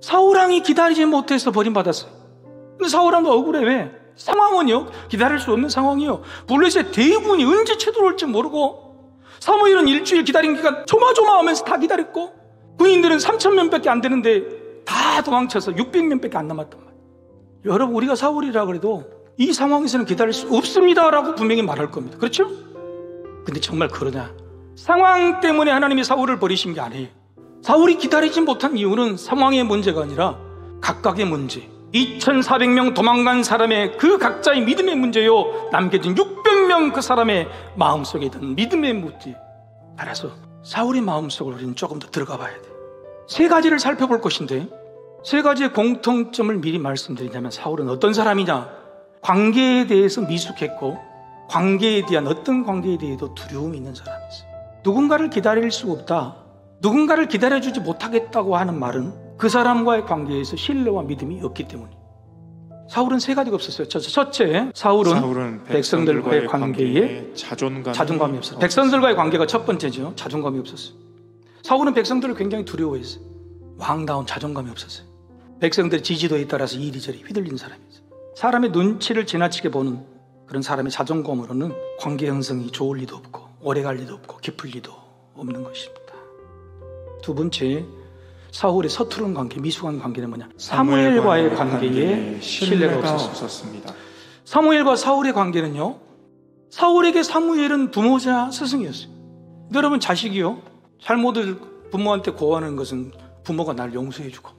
사울왕이 기다리지 못해서 버림받았어요. 근데 사울왕도 억울해. 왜? 상황은요, 기다릴 수 없는 상황이요. 블레셋 대군이 언제 쳐들어올지 모르고, 사무엘은 일주일 기다린 기간 조마조마하면서 다 기다렸고, 군인들은 3,000명밖에 안 되는데 다 도망쳐서 600명밖에 안 남았단 말이에요. 여러분, 우리가 사울이라 그래도 이 상황에서는 기다릴 수 없습니다 라고 분명히 말할 겁니다. 그렇죠? 근데 정말 그러냐? 상황 때문에 하나님이 사울을 버리신 게 아니에요. 사울이 기다리지 못한 이유는 상황의 문제가 아니라 각각의 문제, 2,400명 도망간 사람의 그 각자의 믿음의 문제요, 남겨진 600명 그 사람의 마음속에 든 믿음의 문제. 따라서 사울의 마음속을 우리는 조금 더 들어가 봐야 돼요. 세 가지를 살펴볼 것인데, 세 가지의 공통점을 미리 말씀드리자면, 사울은 어떤 사람이냐? 관계에 대해서 미숙했고, 관계에 대한 어떤 관계에 대해도 두려움이 있는 사람이었어요. 누군가를 기다릴 수 없다, 누군가를 기다려주지 못하겠다고 하는 말은 그 사람과의 관계에서 신뢰와 믿음이 없기 때문이에요. 사울은 세 가지가 없었어요. 첫째, 사울은 백성들과의 관계에 자존감이 없었어요. 백성들과의 관계가 첫 번째죠. 자존감이 없었어요. 사울은 백성들을 굉장히 두려워했어요. 왕다운 자존감이 없었어요. 백성들의 지지도에 따라서 이리저리 휘둘리는 사람이었어요. 사람의 눈치를 지나치게 보는 그런 사람의 자존감으로는 관계 형성이 좋을 리도 없고 오래갈 리도 없고 깊을 리도 없는 것입니다. 두 번째, 사울의 서투른 관계, 미숙한 관계는 뭐냐? 사무엘과의 관계에 신뢰가 없었습니다. 사무엘과 사울의 관계는요, 사울에게 사무엘은 부모자 스승이었어요. 여러분, 자식이요, 잘못을 부모한테 고하는 것은 부모가 나를 용서해주고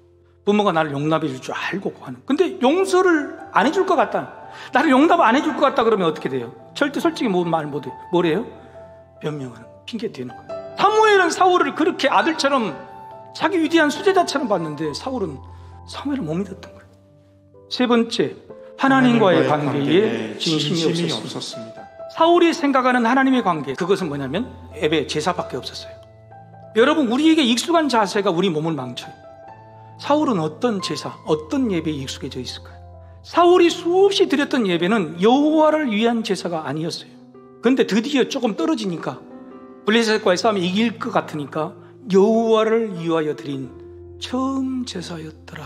부모가 나를 용납해줄 줄 알고 고하는. 근데 용서를 안 해줄 것 같다, 나를 용납 안 해줄 것 같다 그러면 어떻게 돼요? 절대 솔직히 말 못해요. 뭐래요? 변명하는, 핑계 대는 거예요. 사무엘은 사울을 그렇게 아들처럼 자기 위대한 수제자처럼 봤는데 사울은 사무엘을 못 믿었던 거예요. 세 번째, 하나님과의 관계에 진심이 없었습니다. 사울이 생각하는 하나님의 관계, 그것은 뭐냐면 예배, 제사밖에 없었어요. 여러분, 우리에게 익숙한 자세가 우리 몸을 망쳐요. 사울은 어떤 제사, 어떤 예배에 익숙해져 있을까요? 사울이 수없이 드렸던 예배는 여호와를 위한 제사가 아니었어요. 그런데 드디어 조금 떨어지니까, 블레셋과의 싸움에 이길 것 같으니까 여호와를 위하여 드린 처음 제사였더라.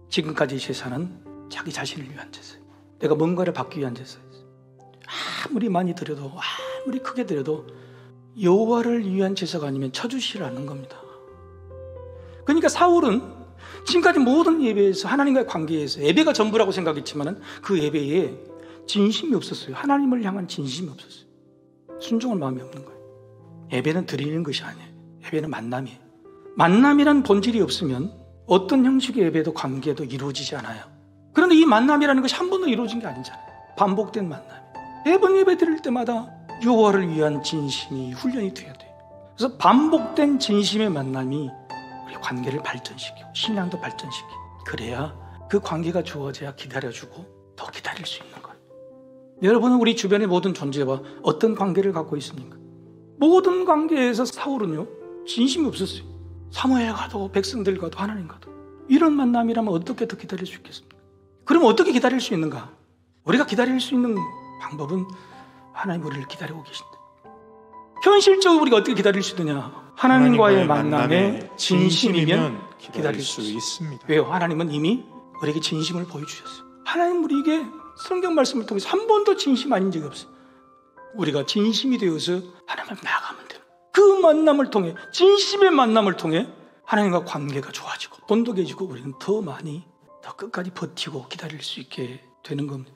지금까지 제사는 자기 자신을 위한 제사예요. 내가 뭔가를 받기 위한 제사예요. 아무리 많이 드려도, 아무리 크게 드려도 여호와를 위한 제사가 아니면 쳐주시를 않는 겁니다. 그러니까 사울은 지금까지 모든 예배에서 하나님과의 관계에서 예배가 전부라고 생각했지만 그 예배에 진심이 없었어요. 하나님을 향한 진심이 없었어요. 순종할 마음이 없는 거예요. 예배는 드리는 것이 아니에요. 예배는 만남이에요. 만남이란 본질이 없으면 어떤 형식의 예배도 관계도 이루어지지 않아요. 그런데 이 만남이라는 것이 한 번도 이루어진 게 아니잖아요. 반복된 만남이에요. 매번 예배 드릴 때마다 여호와를 위한 진심이 훈련이 돼야 돼요. 그래서 반복된 진심의 만남이 우리 관계를 발전시키고 신앙도 발전시키고, 그래야 그 관계가 주어져야 기다려주고 더 기다릴 수 있는 거예요. 여러분은 우리 주변의 모든 존재와 어떤 관계를 갖고 있습니까? 모든 관계에서 사울은요, 진심이 없었어요. 사무엘과도 백성들과도 하나님과도. 이런 만남이라면 어떻게 더 기다릴 수 있겠습니까? 그럼 어떻게 기다릴 수 있는가? 우리가 기다릴 수 있는 방법은 하나님 우리를 기다리고 계신다. 현실적으로 우리가 어떻게 기다릴 수 있느냐? 하나님과의 만남에 진심이면 기다릴 수 있습니다. 왜요? 하나님은 이미 우리에게 진심을 보여주셨어요. 하나님 우리에게 성경 말씀을 통해서 한 번도 진심 아닌 적이 없어요. 우리가 진심이 되어서 하나님을 나아가면 돼요. 그 만남을 통해, 진심의 만남을 통해 하나님과 관계가 좋아지고 돈독해지고 우리는 더 많이, 더 끝까지 버티고 기다릴 수 있게 되는 겁니다.